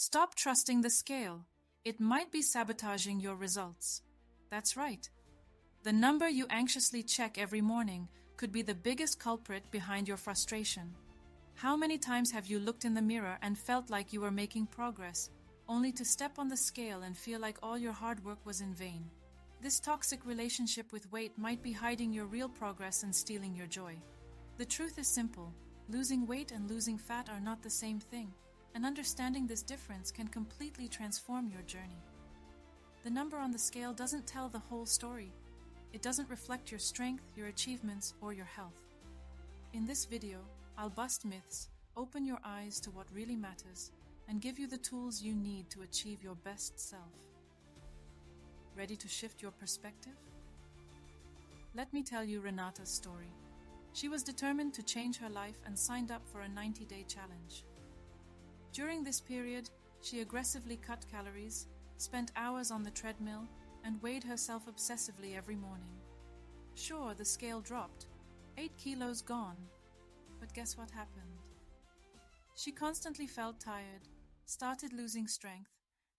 Stop trusting the scale. It might be sabotaging your results. That's right. The number you anxiously check every morning could be the biggest culprit behind your frustration. How many times have you looked in the mirror and felt like you were making progress, only to step on the scale and feel like all your hard work was in vain? This toxic relationship with weight might be hiding your real progress and stealing your joy. The truth is simple. Losing weight and losing fat are not the same thing, and understanding this difference can completely transform your journey. The number on the scale doesn't tell the whole story. It doesn't reflect your strength, your achievements, or your health. In this video, I'll bust myths, open your eyes to what really matters, and give you the tools you need to achieve your best self. Ready to shift your perspective? Let me tell you Renata's story. She was determined to change her life and signed up for a 90-day challenge. During this period, she aggressively cut calories, spent hours on the treadmill, and weighed herself obsessively every morning. Sure, the scale dropped, 8 kilos gone, but guess what happened? She constantly felt tired, started losing strength,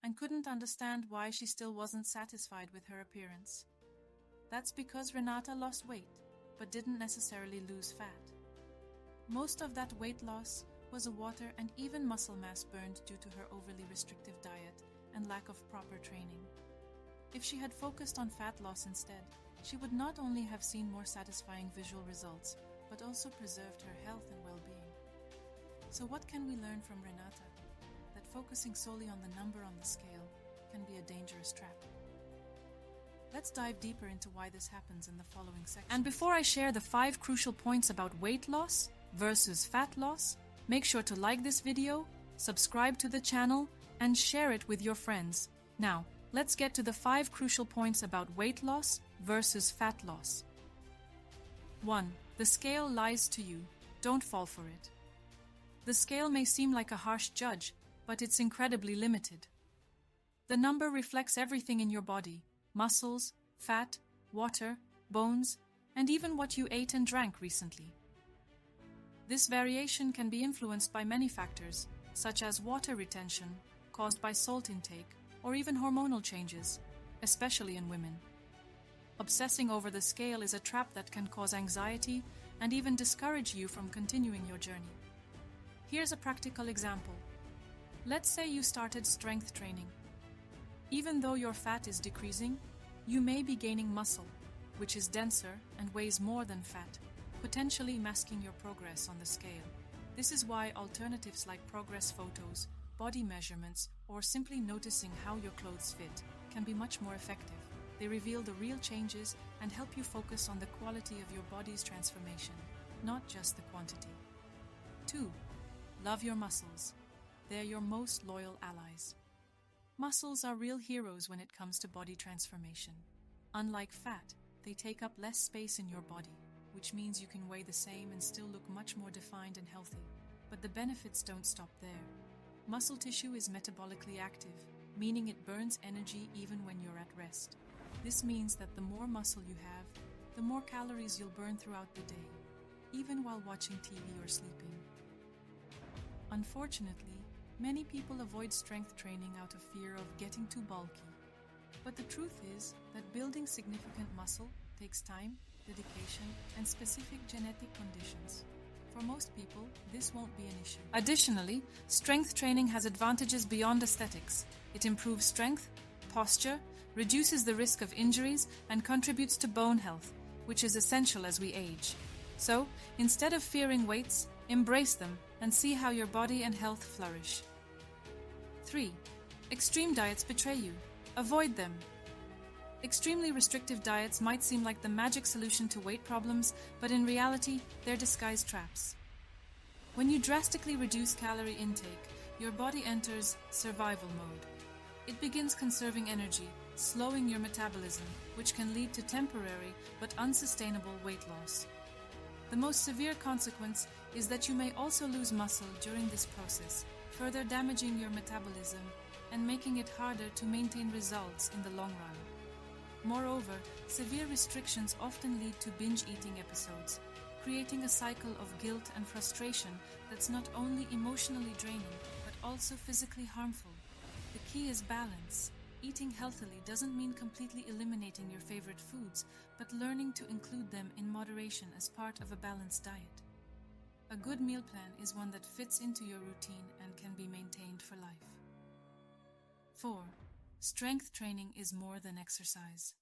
and couldn't understand why she still wasn't satisfied with her appearance. That's because Renata lost weight, but didn't necessarily lose fat. Most of that weight loss was water and even muscle mass burned due to her overly restrictive diet and lack of proper training. If she had focused on fat loss instead, she would not only have seen more satisfying visual results, but also preserved her health and well-being. So what can we learn from Renata? That focusing solely on the number on the scale can be a dangerous trap. Let's dive deeper into why this happens in the following section. And before I share the 5 crucial points about weight loss versus fat loss, make sure to like this video, subscribe to the channel, and share it with your friends. Now, let's get to the 5 crucial points about weight loss versus fat loss. 1. The scale lies to you. Don't fall for it. The scale may seem like a harsh judge, but it's incredibly limited. The number reflects everything in your body: muscles, fat, water, bones, and even what you ate and drank recently. This variation can be influenced by many factors, such as water retention, caused by salt intake, or even hormonal changes, especially in women. Obsessing over the scale is a trap that can cause anxiety and even discourage you from continuing your journey. Here's a practical example. Let's say you started strength training. Even though your fat is decreasing, you may be gaining muscle, which is denser and weighs more than fat, potentially masking your progress on the scale. This is why alternatives like progress photos, body measurements, or simply noticing how your clothes fit can be much more effective. They reveal the real changes and help you focus on the quality of your body's transformation, not just the quantity. 2. Love your muscles. They're your most loyal allies. Muscles are real heroes when it comes to body transformation. Unlike fat, they take up less space in your body, which means you can weigh the same and still look much more defined and healthy. But the benefits don't stop there. Muscle tissue is metabolically active, meaning it burns energy even when you're at rest. This means that the more muscle you have, the more calories you'll burn throughout the day, even while watching TV or sleeping. Unfortunately, many people avoid strength training out of fear of getting too bulky. But the truth is that building significant muscle takes time, dedication, and specific genetic conditions. For most people, this won't be an issue. Additionally, strength training has advantages beyond aesthetics. It improves strength, posture, reduces the risk of injuries, and contributes to bone health, which is essential as we age. So, instead of fearing weights, embrace them and see how your body and health flourish. 3. Extreme diets betray you. Avoid them. Extremely restrictive diets might seem like the magic solution to weight problems, but in reality, they're disguised traps. When you drastically reduce calorie intake, your body enters survival mode. It begins conserving energy, slowing your metabolism, which can lead to temporary but unsustainable weight loss. The most severe consequence is that you may also lose muscle during this process, further damaging your metabolism and making it harder to maintain results in the long run. Moreover, severe restrictions often lead to binge eating episodes, creating a cycle of guilt and frustration that's not only emotionally draining, but also physically harmful. The key is balance. Eating healthily doesn't mean completely eliminating your favorite foods, but learning to include them in moderation as part of a balanced diet. A good meal plan is one that fits into your routine and can be maintained for life. 4. Strength training is more than exercise.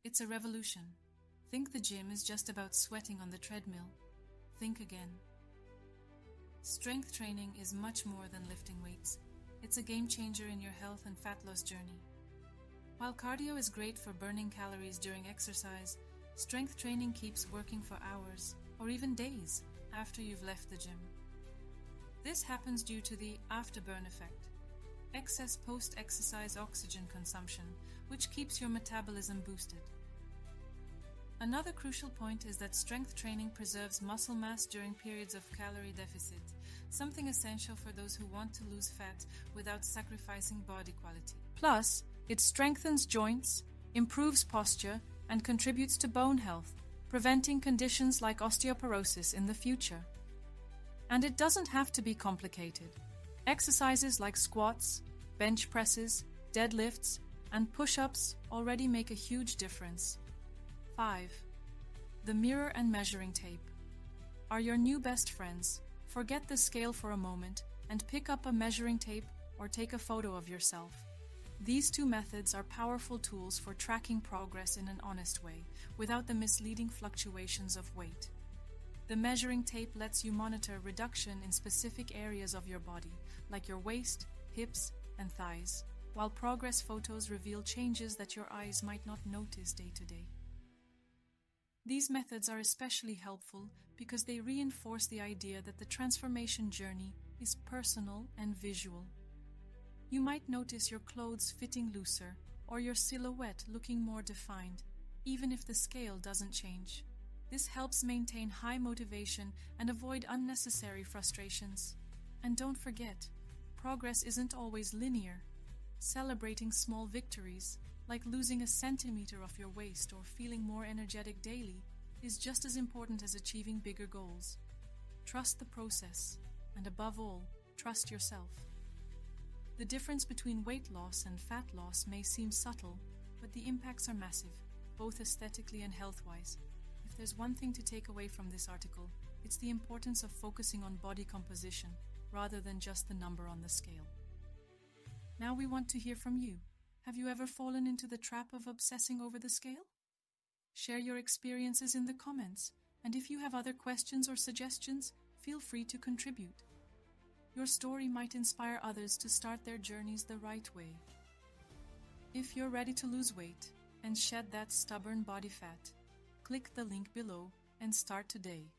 It's a revolution. Think the gym is just about sweating on the treadmill. Think again. Strength training is much more than lifting weights. It's a game changer in your health and fat loss journey. While cardio is great for burning calories during exercise, strength training keeps working for hours or even days after you've left the gym. This happens due to the afterburn effect, excess post-exercise oxygen consumption, which keeps your metabolism boosted. Another crucial point is that strength training preserves muscle mass during periods of calorie deficit, something essential for those who want to lose fat without sacrificing body quality. Plus, it strengthens joints, improves posture, and contributes to bone health, preventing conditions like osteoporosis in the future. And it doesn't have to be complicated. Exercises like squats, bench presses, deadlifts, and push-ups already make a huge difference. 5. The mirror and measuring tape are your new best friends. Forget the scale for a moment and pick up a measuring tape or take a photo of yourself. These two methods are powerful tools for tracking progress in an honest way, without the misleading fluctuations of weight. The measuring tape lets you monitor reduction in specific areas of your body, like your waist, hips, and thighs, while progress photos reveal changes that your eyes might not notice day to day. These methods are especially helpful because they reinforce the idea that the transformation journey is personal and visual. You might notice your clothes fitting looser or your silhouette looking more defined, even if the scale doesn't change. This helps maintain high motivation and avoid unnecessary frustrations. And don't forget, progress isn't always linear. Celebrating small victories, like losing a centimeter of your waist or feeling more energetic daily, is just as important as achieving bigger goals. Trust the process, and above all, trust yourself. The difference between weight loss and fat loss may seem subtle, but the impacts are massive, both aesthetically and health-wise. If there's one thing to take away from this article, it's the importance of focusing on body composition rather than just the number on the scale. Now we want to hear from you. Have you ever fallen into the trap of obsessing over the scale? Share your experiences in the comments, and if you have other questions or suggestions, feel free to contribute. Your story might inspire others to start their journeys the right way. If you're ready to lose weight and shed that stubborn body fat, click the link below and start today.